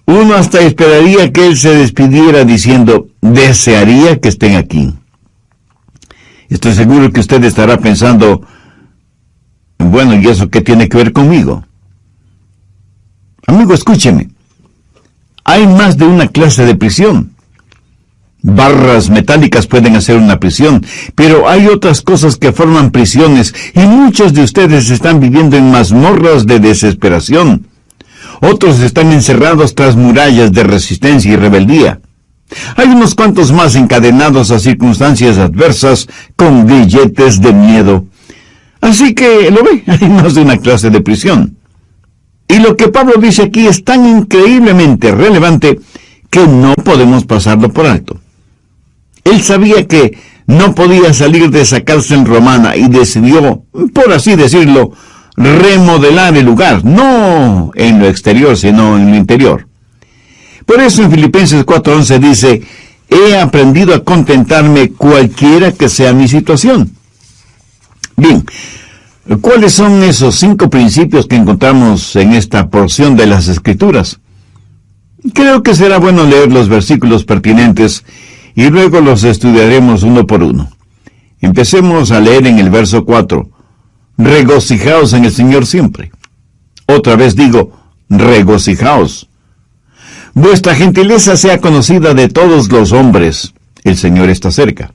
Uno hasta esperaría que él se despidiera diciendo, desearía que estén aquí. Estoy seguro que usted estará pensando, bueno, ¿y eso qué tiene que ver conmigo? Amigo, escúcheme. Hay más de una clase de prisión. Barras metálicas pueden hacer una prisión, pero hay otras cosas que forman prisiones, y muchos de ustedes están viviendo en mazmorras de desesperación. Otros están encerrados tras murallas de resistencia y rebeldía. Hay unos cuantos más encadenados a circunstancias adversas con grilletes de miedo. Así que, ¿lo ve? Hay más de una clase de prisión. Y lo que Pablo dice aquí es tan increíblemente relevante que no podemos pasarlo por alto. Él sabía que no podía salir de esa cárcel romana y decidió, por así decirlo, remodelar el lugar, no en lo exterior, sino en lo interior. Por eso en Filipenses 4:11 dice, he aprendido a contentarme cualquiera que sea mi situación. Bien, ¿cuáles son esos 5 principios que encontramos en esta porción de las Escrituras? Creo que será bueno leer los versículos pertinentes y luego los estudiaremos uno por uno. Empecemos a leer en el verso 4. Regocijaos en el Señor siempre. Otra vez digo, regocijaos. Vuestra gentileza sea conocida de todos los hombres. El Señor está cerca.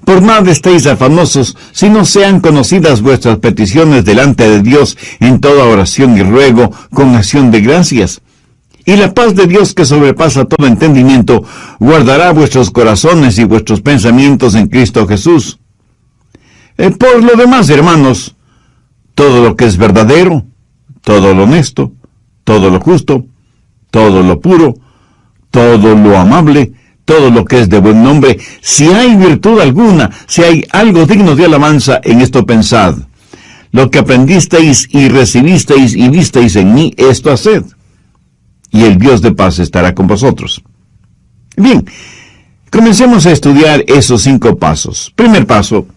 Por nada estéis afanosos, sino sean conocidas vuestras peticiones delante de Dios en toda oración y ruego, con acción de gracias. Y la paz de Dios, que sobrepasa todo entendimiento, guardará vuestros corazones y vuestros pensamientos en Cristo Jesús. Por lo demás, hermanos, todo lo que es verdadero, todo lo honesto, todo lo justo, todo lo puro, todo lo amable, todo lo que es de buen nombre, si hay virtud alguna, si hay algo digno de alabanza, en esto pensad. Lo que aprendisteis y recibisteis y visteis en mí, esto haced. Y el Dios de paz estará con vosotros. Bien, comencemos a estudiar esos 5 pasos. Primer paso,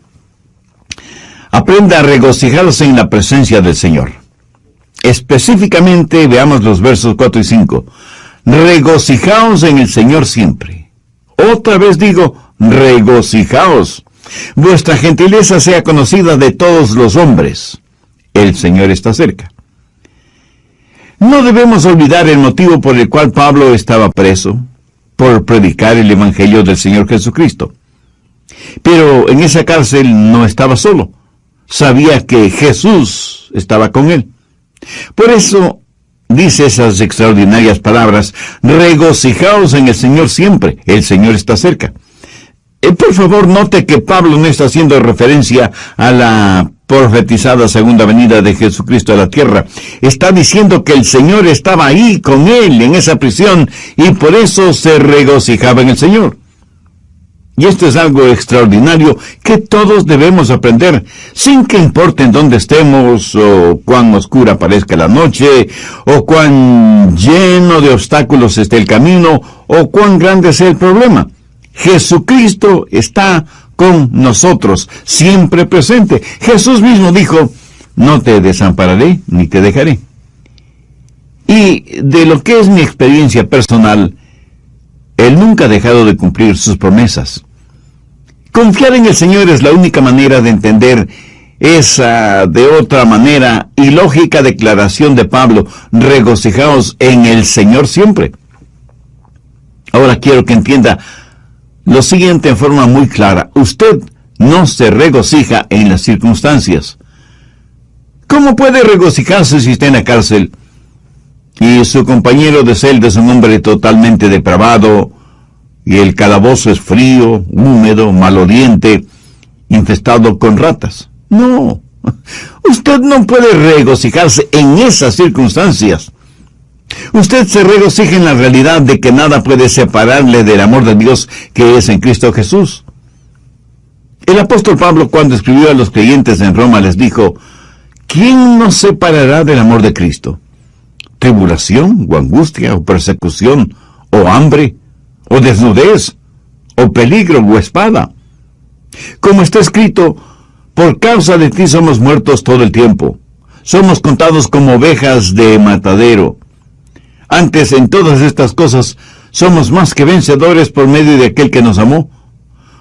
aprenda a regocijarse en la presencia del Señor. Específicamente, veamos los versos 4 y 5. Regocijaos en el Señor siempre. Otra vez digo, regocijaos. Vuestra gentileza sea conocida de todos los hombres. El Señor está cerca. No debemos olvidar el motivo por el cual Pablo estaba preso, por predicar el Evangelio del Señor Jesucristo. Pero en esa cárcel no estaba solo. Sabía que Jesús estaba con él. Por eso dice esas extraordinarias palabras, regocijaos en el Señor siempre, el Señor está cerca. Por favor, note que Pablo no está haciendo referencia a la profetizada segunda venida de Jesucristo a la tierra. Está diciendo que el Señor estaba ahí con él en esa prisión y por eso se regocijaba en el Señor. Y esto es algo extraordinario que todos debemos aprender, sin que importe en dónde estemos, o cuán oscura parezca la noche, o cuán lleno de obstáculos esté el camino, o cuán grande sea el problema. Jesucristo está con nosotros, siempre presente. Jesús mismo dijo, no te desampararé ni te dejaré. Y de lo que es mi experiencia personal, Él nunca ha dejado de cumplir sus promesas. Confiar en el Señor es la única manera de entender esa, de otra manera, ilógica declaración de Pablo, regocijaos en el Señor siempre. Ahora quiero que entienda lo siguiente en forma muy clara. Usted no se regocija en las circunstancias. ¿Cómo puede regocijarse si está en la cárcel y su compañero de celda es un hombre totalmente depravado, y el calabozo es frío, húmedo, maloliente, infestado con ratas? No, usted no puede regocijarse en esas circunstancias. Usted se regocija en la realidad de que nada puede separarle del amor de Dios que es en Cristo Jesús. El apóstol Pablo, cuando escribió a los creyentes en Roma, les dijo, ¿quién nos separará del amor de Cristo? ¿Tribulación, o angustia, o persecución, o hambre, o desnudez, o peligro, o espada? Como está escrito, por causa de ti somos muertos todo el tiempo. Somos contados como ovejas de matadero. Antes, en todas estas cosas, somos más que vencedores por medio de aquel que nos amó.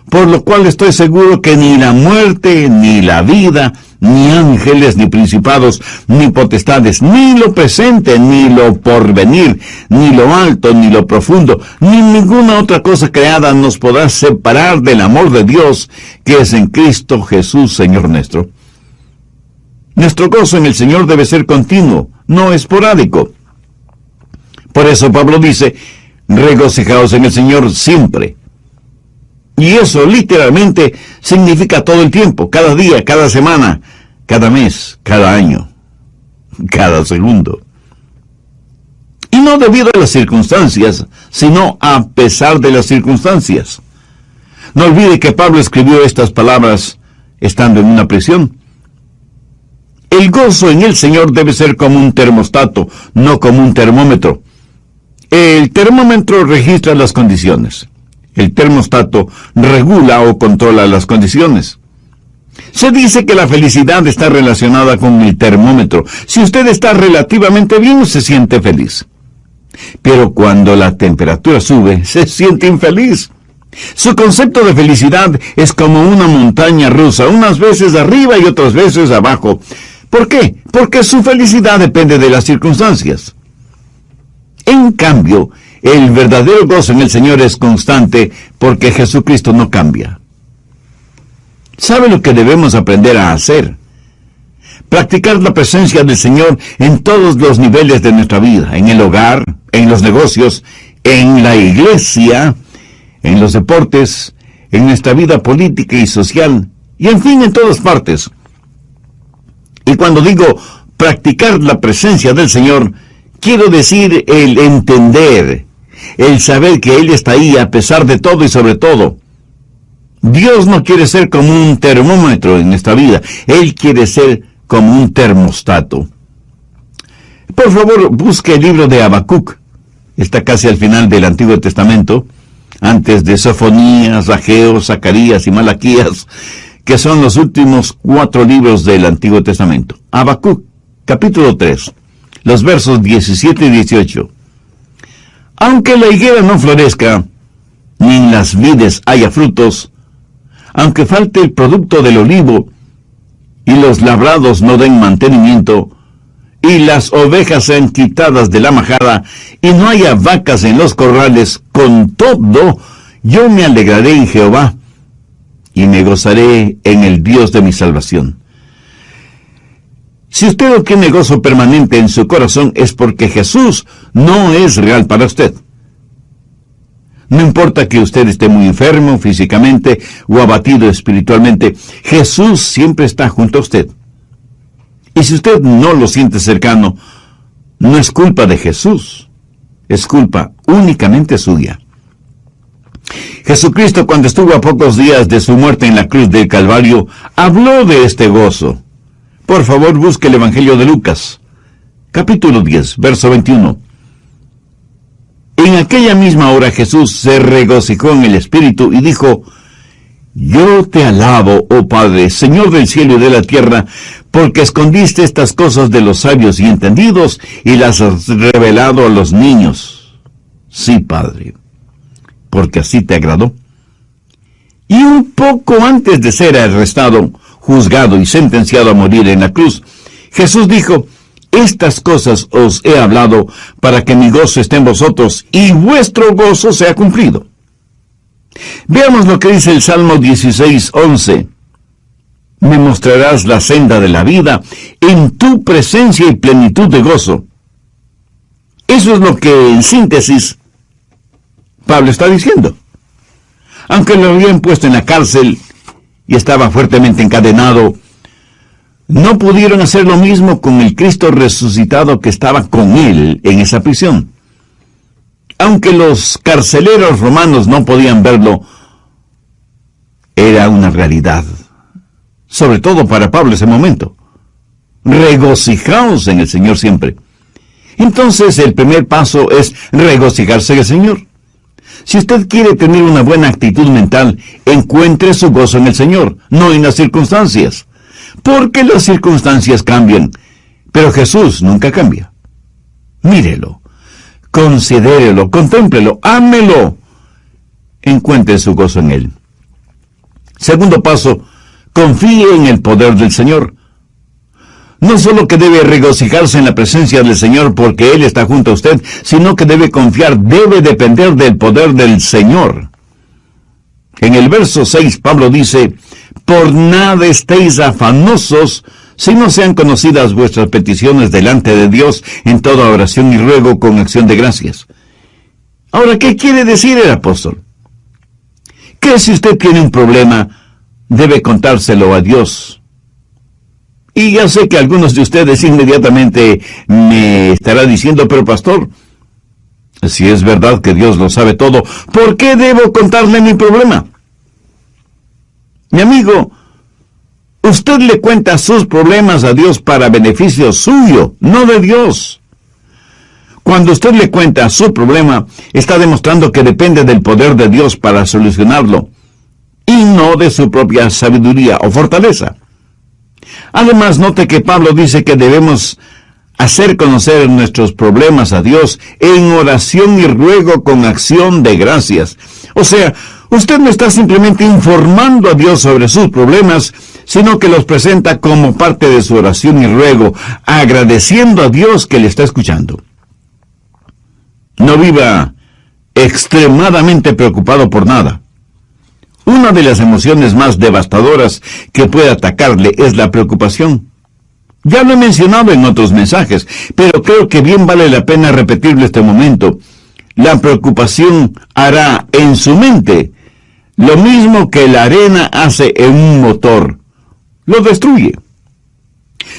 Por lo cual estoy seguro que ni la muerte, ni la vida, ni ángeles, ni principados, ni potestades, ni lo presente, ni lo porvenir, ni lo alto, ni lo profundo, ni ninguna otra cosa creada nos podrá separar del amor de Dios que es en Cristo Jesús, Señor nuestro. Nuestro gozo en el Señor debe ser continuo, no esporádico. Por eso Pablo dice, regocijaos en el Señor siempre. Y eso literalmente significa todo el tiempo, cada día, cada semana, cada mes, cada año, cada segundo. Y no debido a las circunstancias, sino a pesar de las circunstancias. No olvide que Pablo escribió estas palabras estando en una prisión. El gozo en el Señor debe ser como un termostato, no como un termómetro. El termómetro registra las condiciones. El termostato regula o controla las condiciones. Se dice que la felicidad está relacionada con el termómetro. Si usted está relativamente bien, se siente feliz. Pero cuando la temperatura sube, se siente infeliz. Su concepto de felicidad es como una montaña rusa, unas veces arriba y otras veces abajo. ¿Por qué? Porque su felicidad depende de las circunstancias. En cambio, el verdadero gozo en el Señor es constante porque Jesucristo no cambia. ¿Sabe lo que debemos aprender a hacer? Practicar la presencia del Señor en todos los niveles de nuestra vida, en el hogar, en los negocios, en la iglesia, en los deportes, en nuestra vida política y social, y en fin, en todas partes. Y cuando digo practicar la presencia del Señor, quiero decir el entender, el saber que Él está ahí a pesar de todo y sobre todo. Dios no quiere ser como un termómetro en esta vida, Él quiere ser como un termostato. Por favor, busque el libro de Habacuc. Está casi al final del Antiguo Testamento, antes de Sofonías, Ageo, Zacarías y Malaquías, que son los últimos 4 libros del Antiguo Testamento. Habacuc, capítulo 3, los versos 17 y 18. Aunque la higuera no florezca, ni en las vides haya frutos, aunque falte el producto del olivo, y los labrados no den mantenimiento, y las ovejas sean quitadas de la majada, y no haya vacas en los corrales, con todo, yo me alegraré en Jehová, y me gozaré en el Dios de mi salvación. Si usted no tiene gozo permanente en su corazón, es porque Jesús no es real para usted. No importa que usted esté muy enfermo físicamente o abatido espiritualmente, Jesús siempre está junto a usted. Y si usted no lo siente cercano, no es culpa de Jesús, es culpa únicamente suya. Jesucristo, cuando estuvo a pocos días de su muerte en la cruz del Calvario, habló de este gozo. Por favor, busque el Evangelio de Lucas, capítulo 10, verso 21. En aquella misma hora Jesús se regocijó en el Espíritu y dijo, yo te alabo, oh Padre, Señor del cielo y de la tierra, porque escondiste estas cosas de los sabios y entendidos y las has revelado a los niños. Sí, Padre, porque así te agradó. Y un poco antes de ser arrestado, juzgado y sentenciado a morir en la cruz, Jesús dijo, estas cosas os he hablado para que mi gozo esté en vosotros y vuestro gozo sea cumplido. Veamos lo que dice el Salmo 16:11. Me mostrarás la senda de la vida, en tu presencia y plenitud de gozo. Eso es lo que, en síntesis, Pablo está diciendo. Aunque lo habían puesto en la cárcel y estaba fuertemente encadenado, no pudieron hacer lo mismo con el Cristo resucitado que estaba con él en esa prisión. Aunque los carceleros romanos no podían verlo, era una realidad. Sobre todo para Pablo ese momento. Regocijaos en el Señor siempre. Entonces el primer paso es regocijarse en el Señor. Si usted quiere tener una buena actitud mental, encuentre su gozo en el Señor, no en las circunstancias. Porque las circunstancias cambian, pero Jesús nunca cambia. Mírelo. considérelo, contémplelo, ámelo, encuentre su gozo en Él. Segundo paso, confíe en el poder del Señor. No solo que debe regocijarse en la presencia del Señor porque Él está junto a usted, sino que debe confiar, debe depender del poder del Señor. En el verso 6, Pablo dice, por nada estéis afanosos, si no sean conocidas vuestras peticiones delante de Dios en toda oración y ruego con acción de gracias. Ahora, ¿qué quiere decir el apóstol? Que si usted tiene un problema, debe contárselo a Dios. Y ya sé que algunos de ustedes inmediatamente me estarán diciendo, pero pastor, si es verdad que Dios lo sabe todo, ¿por qué debo contarle mi problema? Mi amigo, usted le cuenta sus problemas a Dios para beneficio suyo, no de Dios. Cuando usted le cuenta su problema, está demostrando que depende del poder de Dios para solucionarlo, y no de su propia sabiduría o fortaleza. Además, note que Pablo dice que debemos hacer conocer nuestros problemas a Dios en oración y ruego con acción de gracias. O sea, usted no está simplemente informando a Dios sobre sus problemas, sino que los presenta como parte de su oración y ruego, agradeciendo a Dios que le está escuchando. No viva extremadamente preocupado por nada. Una de las emociones más devastadoras que puede atacarle es la preocupación. Ya lo he mencionado en otros mensajes, pero creo que bien vale la pena repetirlo este momento. La preocupación hará en su mente lo mismo que la arena hace en un motor. Lo destruye.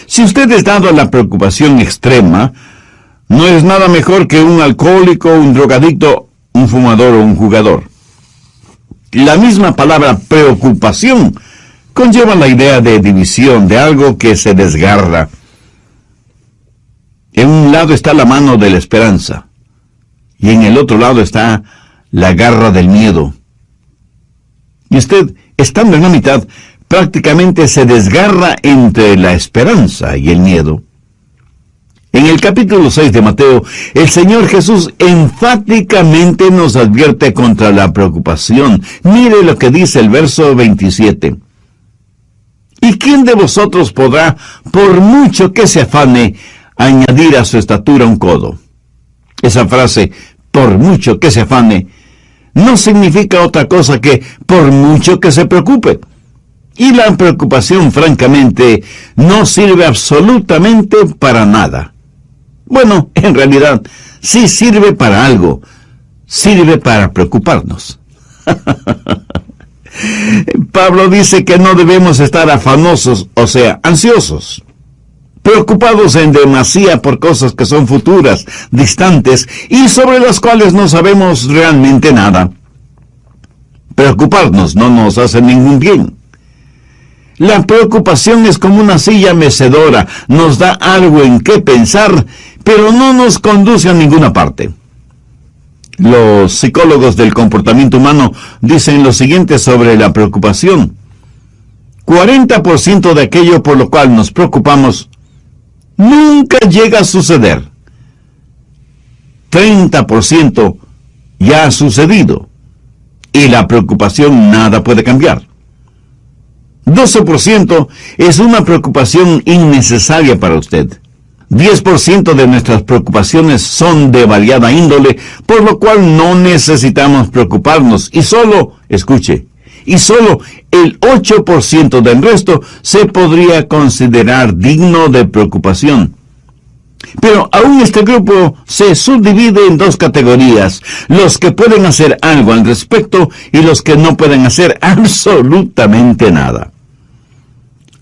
Si usted es dado a la preocupación extrema, no es nada mejor que un alcohólico, un drogadicto, un fumador o un jugador. La misma palabra preocupación conlleva la idea de división, de algo que se desgarra. En un lado está la mano de la esperanza, y en el otro lado está la garra del miedo. Y usted, estando en la mitad, prácticamente se desgarra entre la esperanza y el miedo. En el capítulo 6 de Mateo, el Señor Jesús enfáticamente nos advierte contra la preocupación. Mire lo que dice el verso 27. ¿Y quién de vosotros podrá, por mucho que se afane, añadir a su estatura un codo? Esa frase, por mucho que se afane, no significa otra cosa que por mucho que se preocupe. Y la preocupación, francamente, no sirve absolutamente para nada. Bueno, en realidad, sí sirve para algo. Sirve para preocuparnos. Pablo dice que no debemos estar afanosos, o sea, ansiosos, preocupados en demasía por cosas que son futuras, distantes, y sobre las cuales no sabemos realmente nada. Preocuparnos no nos hace ningún bien. La preocupación es como una silla mecedora, nos da algo en qué pensar, pero no nos conduce a ninguna parte. Los psicólogos del comportamiento humano dicen lo siguiente sobre la preocupación. 40% de aquello por lo cual nos preocupamos nunca llega a suceder. 30% ya ha sucedido, y la preocupación nada puede cambiar. 12% es una preocupación innecesaria para usted. 10% de nuestras preocupaciones son de variada índole, por lo cual no necesitamos preocuparnos. Y solo, escuche, solo el 8% del resto se podría considerar digno de preocupación. Pero aún este grupo se subdivide en dos categorías: los que pueden hacer algo al respecto y los que no pueden hacer absolutamente nada.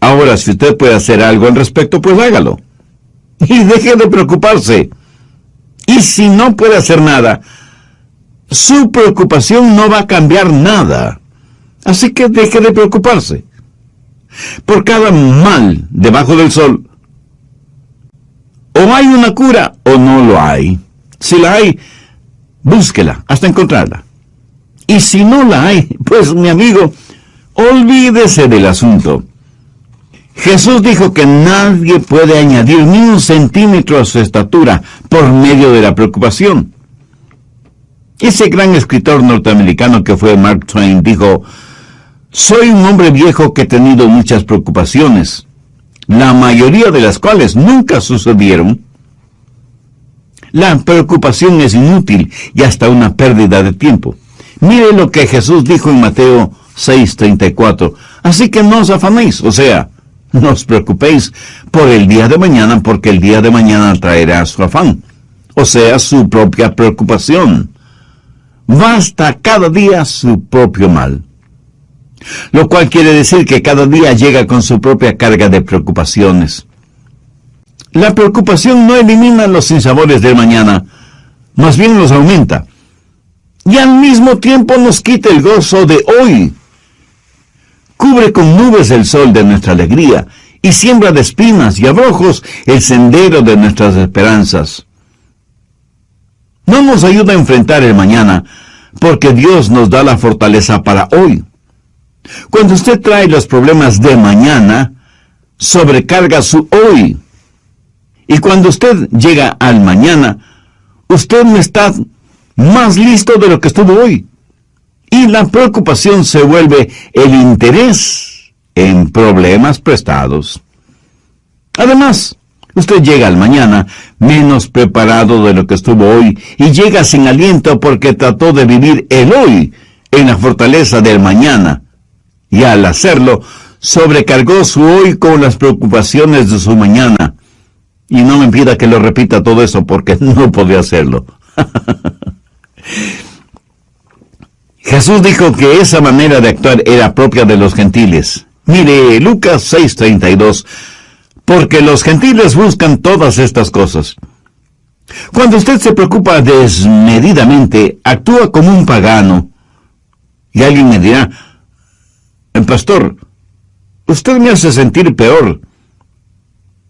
Ahora, si usted puede hacer algo al respecto, pues hágalo. Y deje de preocuparse. Y si no puede hacer nada, su preocupación no va a cambiar nada. Así que deje de preocuparse. Por cada mal debajo del sol, o hay una cura o no lo hay. Si la hay, búsquela hasta encontrarla. Y si no la hay, pues mi amigo, olvídese del asunto. Jesús dijo que nadie puede añadir ni un centímetro a su estatura por medio de la preocupación. Ese gran escritor norteamericano que fue Mark Twain dijo: soy un hombre viejo que he tenido muchas preocupaciones, la mayoría de las cuales nunca sucedieron. La preocupación es inútil y hasta una pérdida de tiempo. Mire lo que Jesús dijo en Mateo 6:34. Así que no os afanéis, o sea, no os preocupéis por el día de mañana, porque el día de mañana traerá su afán, o sea, su propia preocupación. Basta cada día su propio mal. Lo cual quiere decir que cada día llega con su propia carga de preocupaciones. La preocupación no elimina los sinsabores del mañana, más bien los aumenta. Y al mismo tiempo nos quita el gozo de hoy. Cubre con nubes el sol de nuestra alegría y siembra de espinas y abrojos el sendero de nuestras esperanzas. No nos ayuda a enfrentar el mañana, porque Dios nos da la fortaleza para hoy. Cuando usted trae los problemas de mañana, sobrecarga su hoy. Y cuando usted llega al mañana, usted no está más listo de lo que estuvo hoy. Y la preocupación se vuelve el interés en problemas prestados. Además, usted llega al mañana menos preparado de lo que estuvo hoy y llega sin aliento porque trató de vivir el hoy en la fortaleza del mañana. Y al hacerlo, sobrecargó su hoy con las preocupaciones de su mañana. Y no me pida que lo repita todo eso porque no podía hacerlo. Jesús dijo que esa manera de actuar era propia de los gentiles. Mire, Lucas 6:32, porque los gentiles buscan todas estas cosas. Cuando usted se preocupa desmedidamente, actúa como un pagano. Y alguien me dirá: pastor, usted me hace sentir peor.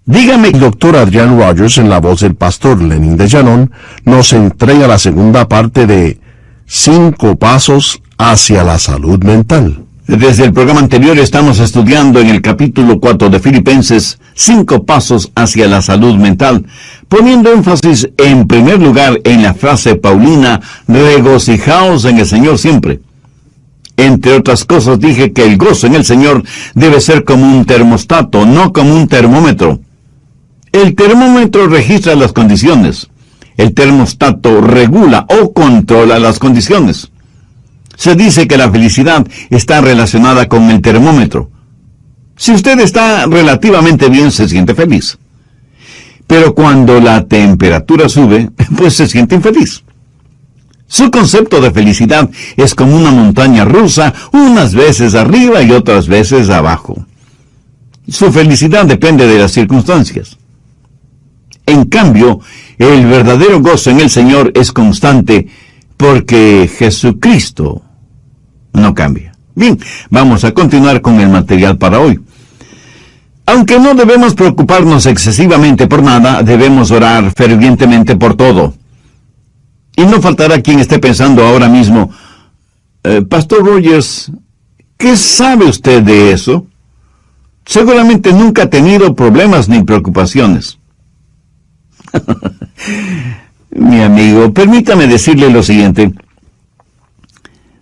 Dígame. El doctor Adrian Rogers, en la voz del pastor Lenin de Llanón, nos entrega la segunda parte de 5 pasos hacia la salud mental. Desde el programa anterior estamos estudiando en el capítulo 4 de Filipenses 5 pasos hacia la salud mental, poniendo énfasis en primer lugar en la frase paulina: regocijaos en el Señor siempre. Entre otras cosas dije que el gozo en el Señor debe ser como un termostato, no como un termómetro. El termómetro registra las condiciones. El termostato regula o controla las condiciones. Se dice que la felicidad está relacionada con el termómetro. Si usted está relativamente bien, se siente feliz. Pero cuando la temperatura sube, pues se siente infeliz. Su concepto de felicidad es como una montaña rusa, unas veces arriba y otras veces abajo. Su felicidad depende de las circunstancias. En cambio, el verdadero gozo en el Señor es constante, porque Jesucristo no cambia. Bien, vamos a continuar con el material para hoy. Aunque no debemos preocuparnos excesivamente por nada, debemos orar fervientemente por todo. Y no faltará quien esté pensando ahora mismo: Pastor Rogers, ¿qué sabe usted de eso? Seguramente nunca ha tenido problemas ni preocupaciones. Mi amigo, permítame decirle lo siguiente.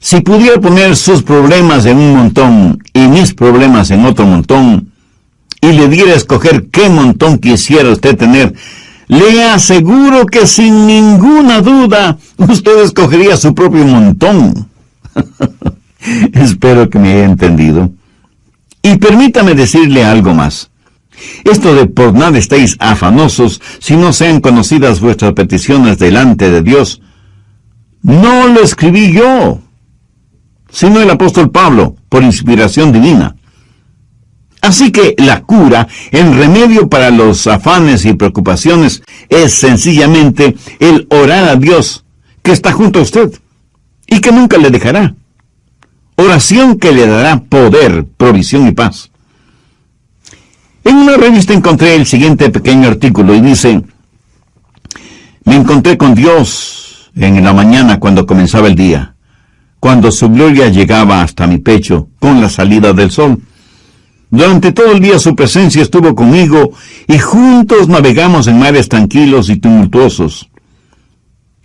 Si pudiera poner sus problemas en un montón y mis problemas en otro montón, y le diera a escoger qué montón quisiera usted tener, le aseguro que sin ninguna duda usted escogería su propio montón. Espero que me haya entendido. Y permítame decirle algo más. Esto de por nada estéis afanosos si no sean conocidas vuestras peticiones delante de Dios, no lo escribí yo, sino el apóstol Pablo, por inspiración divina. Así que la cura, el remedio para los afanes y preocupaciones, es sencillamente el orar a Dios, que está junto a usted, y que nunca le dejará. Oración que le dará poder, provisión y paz. En una revista encontré el siguiente pequeño artículo y dice: me encontré con Dios en la mañana cuando comenzaba el día, cuando su gloria llegaba hasta mi pecho con la salida del sol. Durante todo el día su presencia estuvo conmigo y juntos navegamos en mares tranquilos y tumultuosos.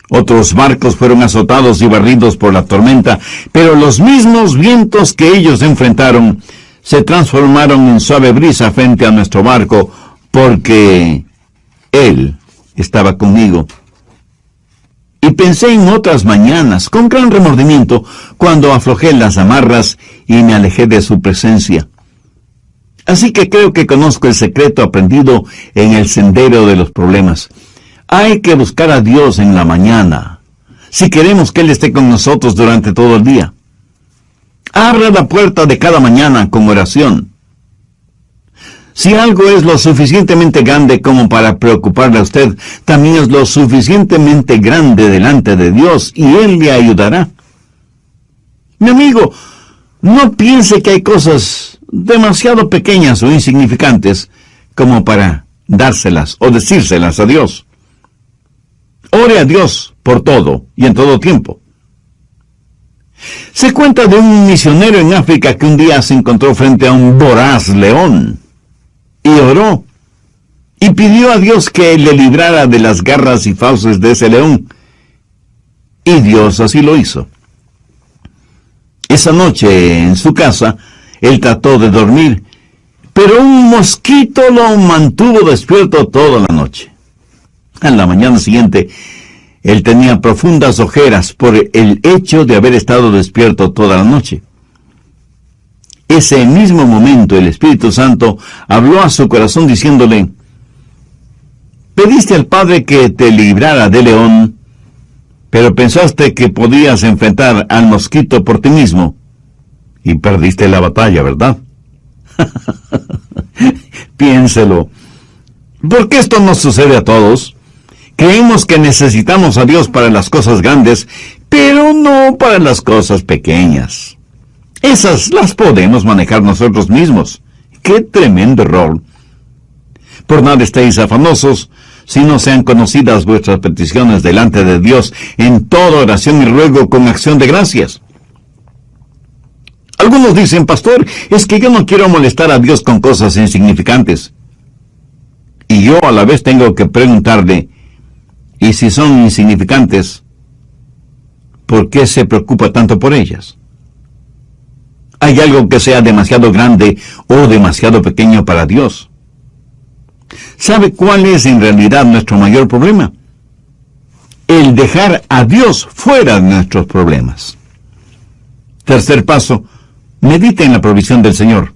Otros barcos fueron azotados y barridos por la tormenta, pero los mismos vientos que ellos enfrentaron se transformaron en suave brisa frente a nuestro barco, porque Él estaba conmigo. Y pensé en otras mañanas, con gran remordimiento, cuando aflojé las amarras y me alejé de su presencia. Así que creo que conozco el secreto aprendido en el sendero de los problemas. Hay que buscar a Dios en la mañana, si queremos que Él esté con nosotros durante todo el día. Abra la puerta de cada mañana con oración. Si algo es lo suficientemente grande como para preocuparle a usted, también es lo suficientemente grande delante de Dios y Él le ayudará. Mi amigo, no piense que hay cosas demasiado pequeñas o insignificantes como para dárselas o decírselas a Dios. Ore a Dios por todo y en todo tiempo. Se cuenta de un misionero en África que un día se encontró frente a un voraz león y oró y pidió a Dios que le librara de las garras y fauces de ese león. Y Dios así lo hizo. Esa noche en su casa, él trató de dormir, pero un mosquito lo mantuvo despierto toda la noche. A la mañana siguiente, él tenía profundas ojeras por el hecho de haber estado despierto toda la noche. Ese mismo momento el Espíritu Santo habló a su corazón diciéndole: pediste al Padre que te librara del león, pero pensaste que podías enfrentar al mosquito por ti mismo, y perdiste la batalla, ¿verdad? Piénselo. ¿Por qué esto nos sucede a todos? Creemos que necesitamos a Dios para las cosas grandes, pero no para las cosas pequeñas. Esas las podemos manejar nosotros mismos. ¡Qué tremendo error! Por nada estéis afanosos, si no sean conocidas vuestras peticiones delante de Dios en toda oración y ruego con acción de gracias. Algunos dicen: pastor, es que yo no quiero molestar a Dios con cosas insignificantes. Y yo a la vez tengo que preguntarle: ¿y si son insignificantes, por qué se preocupa tanto por ellas? ¿Hay algo que sea demasiado grande o demasiado pequeño para Dios? ¿Sabe cuál es en realidad nuestro mayor problema? El dejar a Dios fuera de nuestros problemas. Tercer paso: medite en la provisión del Señor.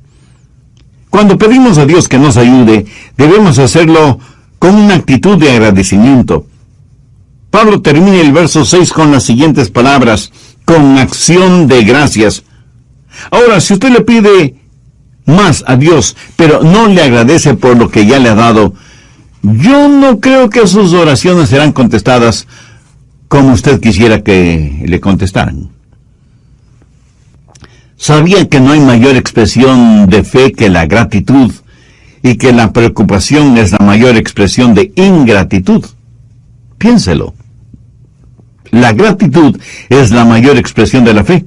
Cuando pedimos a Dios que nos ayude, debemos hacerlo con una actitud de agradecimiento. Pablo termina el verso 6 con las siguientes palabras: con acción de gracias. Ahora, si usted le pide más a Dios, pero no le agradece por lo que ya le ha dado, yo no creo que sus oraciones serán contestadas como usted quisiera que le contestaran. ¿Sabía que no hay mayor expresión de fe que la gratitud, y que la preocupación es la mayor expresión de ingratitud? Piénselo. La gratitud es la mayor expresión de la fe,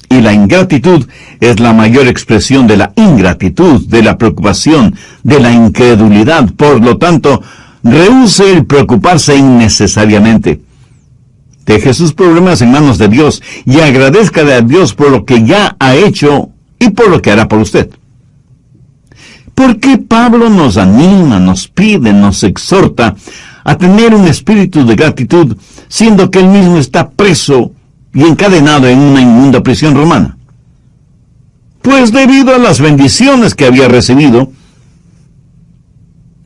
y la ingratitud es la mayor expresión de la ingratitud, de la preocupación, de la incredulidad. Por lo tanto, rehúse el preocuparse innecesariamente. Deje sus problemas en manos de Dios y agradezca a Dios por lo que ya ha hecho y por lo que hará por usted. ¿Por qué Pablo nos anima, nos pide, nos exhorta a tener un espíritu de gratitud, siendo que él mismo está preso y encadenado en una inmunda prisión romana? Pues debido a las bendiciones que había recibido.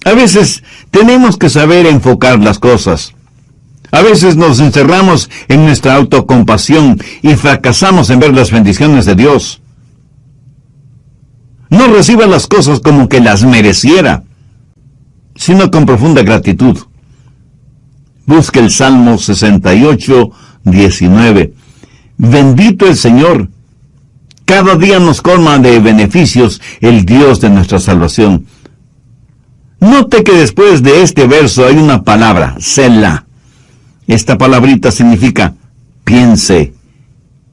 A veces tenemos que saber enfocar las cosas. A veces nos encerramos en nuestra autocompasión y fracasamos en ver las bendiciones de Dios. No reciba las cosas como que las mereciera, sino con profunda gratitud. Busque el Salmo 68, 19. Bendito el Señor. Cada día nos colma de beneficios el Dios de nuestra salvación. Note que después de este verso hay una palabra, Selah. Esta palabrita significa piense,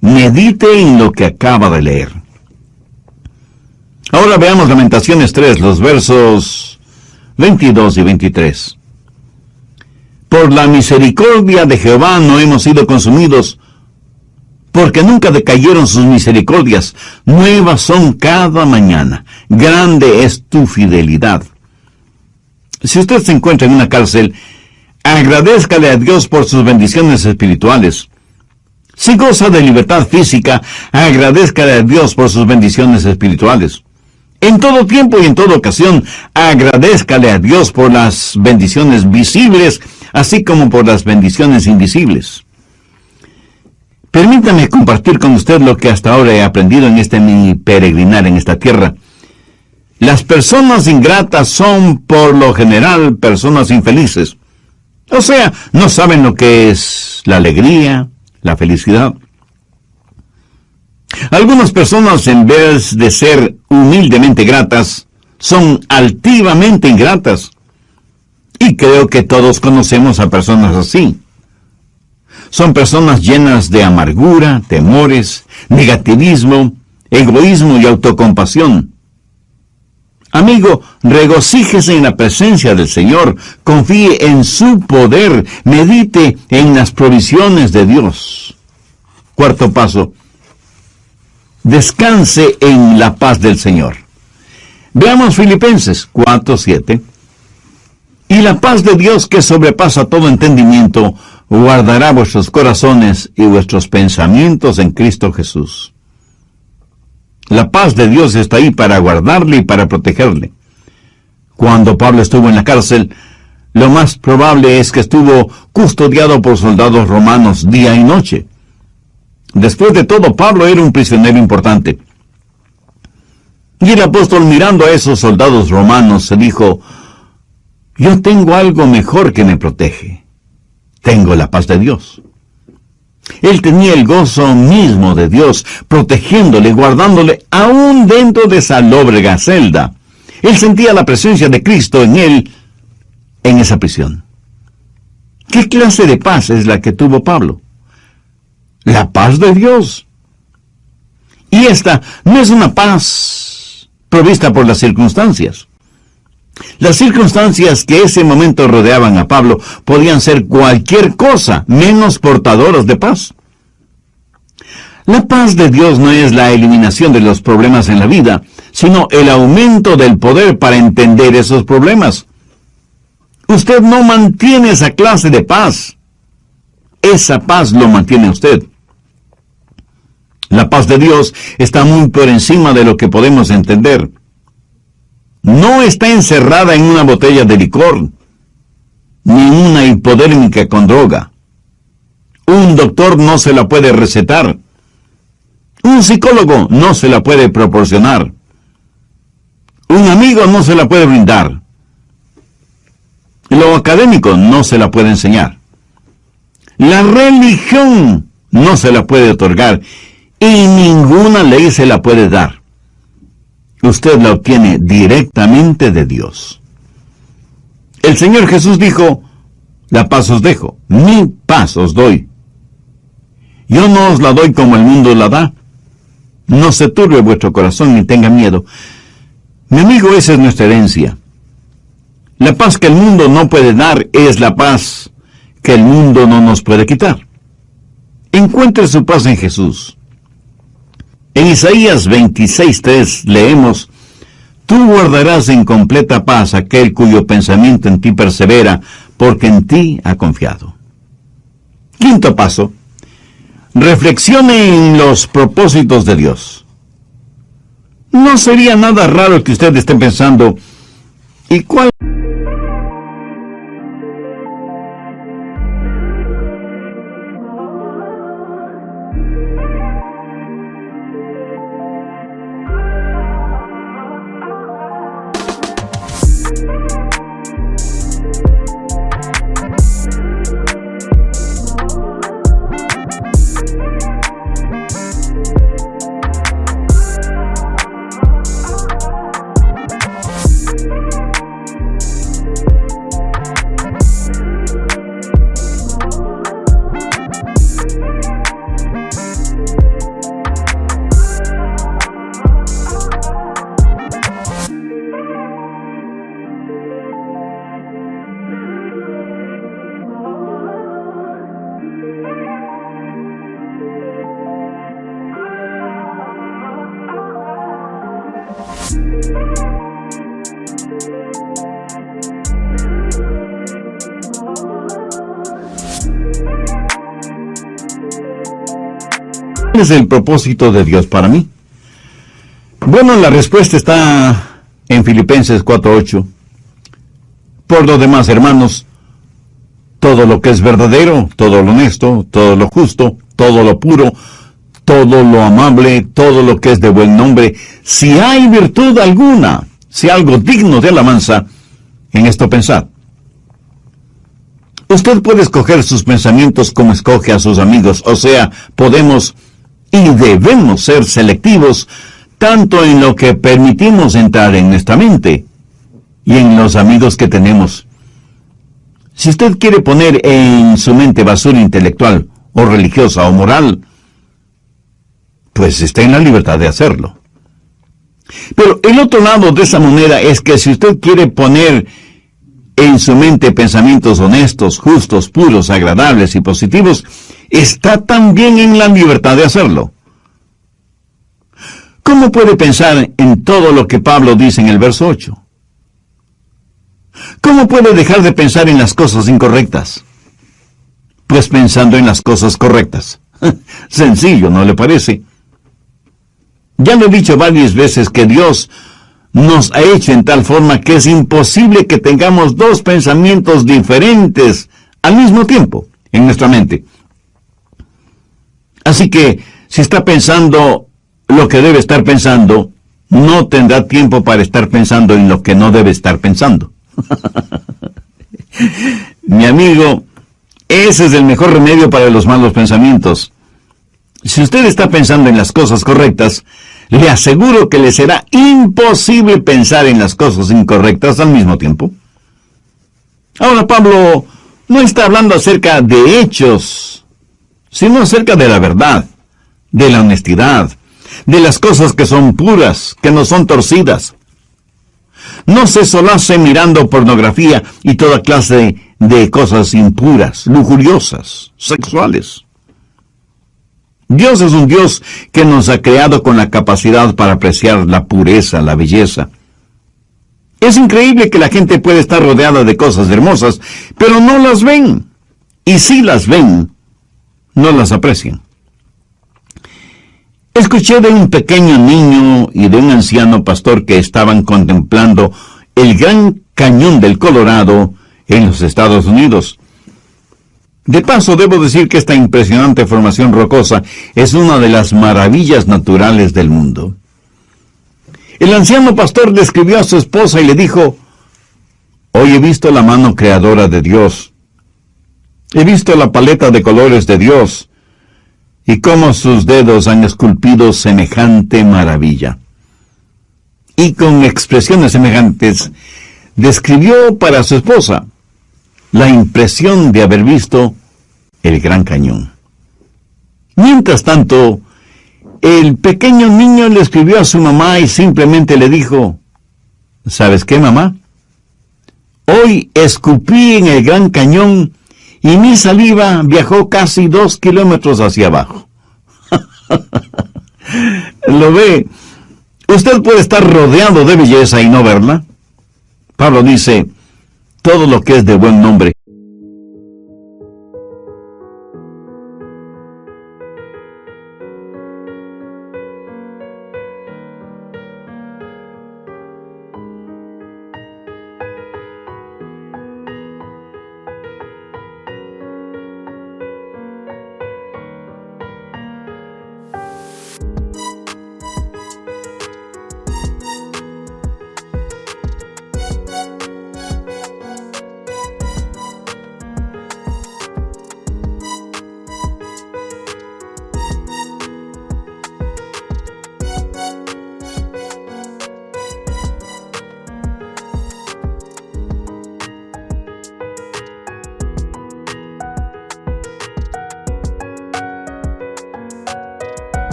medite en lo que acaba de leer. Ahora veamos Lamentaciones 3, los versos 22 y 23. Por la misericordia de Jehová no hemos sido consumidos, porque nunca decayeron sus misericordias. Nuevas son cada mañana. Grande es tu fidelidad. Si usted se encuentra en una cárcel, agradézcale a Dios por sus bendiciones espirituales. Si goza de libertad física, agradézcale a Dios por sus bendiciones espirituales. En todo tiempo y en toda ocasión, agradézcale a Dios por las bendiciones visibles, así como por las bendiciones invisibles. Permítame compartir con usted lo que hasta ahora he aprendido en mi peregrinar en esta tierra. Las personas ingratas son, por lo general, personas infelices. O sea, no saben lo que es la alegría, la felicidad. Algunas personas, en vez de ser humildemente gratas, son altivamente ingratas. Y creo que todos conocemos a personas así. Son personas llenas de amargura, temores, negativismo, egoísmo y autocompasión. Amigo, regocíjese en la presencia del Señor, confíe en su poder, medite en las provisiones de Dios. Cuarto paso, descanse en la paz del Señor. Veamos Filipenses 4:7. Y la paz de Dios, que sobrepasa todo entendimiento, guardará vuestros corazones y vuestros pensamientos en Cristo Jesús. La paz de Dios está ahí para guardarle y para protegerle. Cuando Pablo estuvo en la cárcel, lo más probable es que estuvo custodiado por soldados romanos día y noche. Después de todo, Pablo era un prisionero importante. Y el apóstol, mirando a esos soldados romanos, se dijo: yo tengo algo mejor que me protege. Tengo la paz de Dios. Él tenía el gozo mismo de Dios, protegiéndole, guardándole, aún dentro de esa lóbrega celda. Él sentía la presencia de Cristo en él, en esa prisión. ¿Qué clase de paz es la que tuvo Pablo? La paz de Dios. Y esta no es una paz provista por las circunstancias. Las circunstancias que ese momento rodeaban a Pablo podían ser cualquier cosa menos portadoras de paz. La paz de Dios no es la eliminación de los problemas en la vida, sino el aumento del poder para entender esos problemas. Usted no mantiene esa clase de paz. Esa paz lo mantiene usted. La paz de Dios está muy por encima de lo que podemos entender. No está encerrada en una botella de licor, ni en una hipodérmica con droga. Un doctor no se la puede recetar. Un psicólogo no se la puede proporcionar. Un amigo no se la puede brindar. Lo académico no se la puede enseñar. La religión no se la puede otorgar y ninguna ley se la puede dar. Usted la obtiene directamente de Dios. El Señor Jesús dijo: la paz os dejo, mi paz os doy. Yo no os la doy como el mundo la da. No se turbe vuestro corazón ni tenga miedo. Mi amigo, esa es nuestra herencia. La paz que el mundo no puede dar es la paz que el mundo no nos puede quitar. Encuentre su paz en Jesús. En Isaías 26:3 leemos: tú guardarás en completa paz aquel cuyo pensamiento en ti persevera, porque en ti ha confiado. Quinto paso: reflexione en los propósitos de Dios. No sería nada raro que usted esté pensando: ¿y cuál? ¿Cuál es el propósito de Dios para mí? Bueno, la respuesta está en Filipenses 4:8. Por lo demás, hermanos, todo lo que es verdadero, todo lo honesto, todo lo justo, todo lo puro, todo lo amable, todo lo que es de buen nombre, si hay virtud alguna, si algo digno de alabanza, en esto pensad. Usted puede escoger sus pensamientos como escoge a sus amigos, o sea, podemos y debemos ser selectivos tanto en lo que permitimos entrar en nuestra mente y en los amigos que tenemos. Si usted quiere poner en su mente basura intelectual o religiosa o moral, pues está en la libertad de hacerlo. Pero el otro lado de esa moneda es que si usted quiere poner en su mente pensamientos honestos, justos, puros, agradables y positivos, está también en la libertad de hacerlo. ¿Cómo puede pensar en todo lo que Pablo dice en el verso 8? ¿Cómo puede dejar de pensar en las cosas incorrectas? Pues pensando en las cosas correctas. Sencillo, ¿no le parece? Ya lo he dicho varias veces que Dios nos ha hecho en tal forma que es imposible que tengamos dos pensamientos diferentes al mismo tiempo en nuestra mente. Así que, si está pensando lo que debe estar pensando, no tendrá tiempo para estar pensando en lo que no debe estar pensando. Mi amigo, ese es el mejor remedio para los malos pensamientos. Si usted está pensando en las cosas correctas, le aseguro que le será imposible pensar en las cosas incorrectas al mismo tiempo. Ahora, Pablo no está hablando acerca de hechos, sino acerca de la verdad, de la honestidad, de las cosas que son puras, que no son torcidas. No se solace mirando pornografía y toda clase de cosas impuras, lujuriosas, sexuales. Dios es un Dios que nos ha creado con la capacidad para apreciar la pureza, la belleza. Es increíble que la gente puede estar rodeada de cosas hermosas, pero no las ven. Y si las ven, no las aprecian. Escuché de un pequeño niño y de un anciano pastor que estaban contemplando el Gran Cañón del Colorado en los Estados Unidos. De paso, debo decir que esta impresionante formación rocosa es una de las maravillas naturales del mundo. El anciano pastor describió a su esposa y le dijo: hoy he visto la mano creadora de Dios. He visto la paleta de colores de Dios y cómo sus dedos han esculpido semejante maravilla. Y con expresiones semejantes, describió para su esposa la impresión de haber visto el Gran Cañón. Mientras tanto, el pequeño niño le escribió a su mamá y simplemente le dijo: ¿sabes qué, mamá? Hoy escupí en el Gran Cañón y mi saliva viajó casi 2 kilómetros hacia abajo. ¿Lo ve? Usted puede estar rodeado de belleza y no verla. Pablo dice: todo lo que es de buen nombre.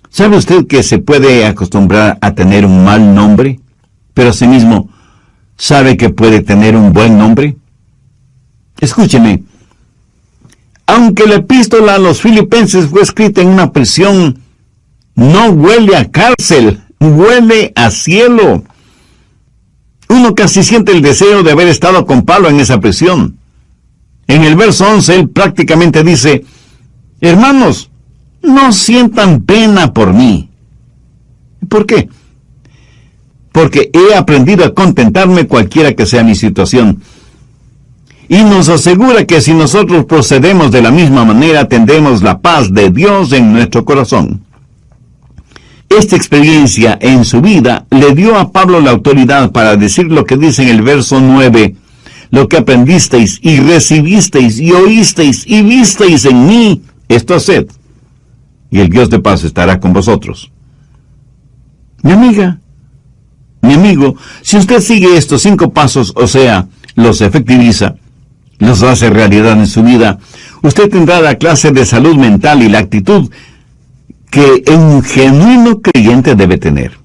¿Sabe usted que se puede acostumbrar a tener un mal nombre, pero asimismo sabe que puede tener un buen nombre? Escúcheme. Aunque la epístola a los filipenses fue escrita en una prisión, no huele a cárcel, huele a cielo. Uno casi siente el deseo de haber estado con Pablo en esa prisión. En el verso 11, él prácticamente dice: hermanos, no sientan pena por mí. ¿Por qué? Porque he aprendido a contentarme cualquiera que sea mi situación. Y nos asegura que si nosotros procedemos de la misma manera, tendremos la paz de Dios en nuestro corazón. Esta experiencia en su vida le dio a Pablo la autoridad para decir lo que dice en el verso 9: lo que aprendisteis y recibisteis y oísteis y visteis en mí, esto haced, y el Dios de paz estará con vosotros. Mi amiga, mi amigo, si usted sigue estos 5 pasos, o sea, los efectiviza, los hace realidad en su vida, usted tendrá la clase de salud mental y la actitud que un genuino creyente debe tener.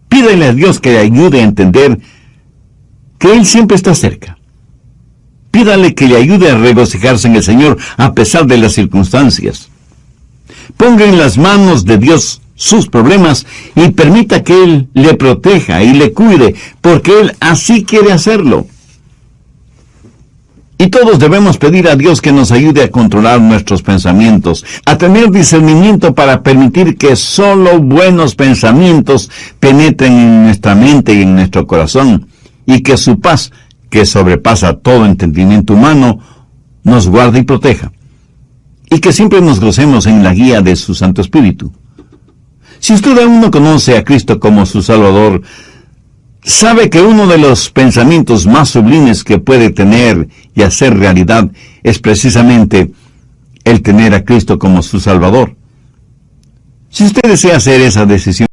Pídale a Dios que le ayude a entender que Él siempre está cerca. Pídale que le ayude a regocijarse en el Señor a pesar de las circunstancias. Ponga en las manos de Dios sus problemas y permita que Él le proteja y le cuide, porque Él así quiere hacerlo. Y todos debemos pedir a Dios que nos ayude a controlar nuestros pensamientos, a tener discernimiento para permitir que solo buenos pensamientos penetren en nuestra mente y en nuestro corazón, y que su paz, que sobrepasa todo entendimiento humano, nos guarde y proteja, y que siempre nos gocemos en la guía de su Santo Espíritu. Si usted aún no conoce a Cristo como su Salvador, sabe que uno de los pensamientos más sublimes que puede tener y hacer realidad es precisamente el tener a Cristo como su Salvador. Si usted desea hacer esa decisión,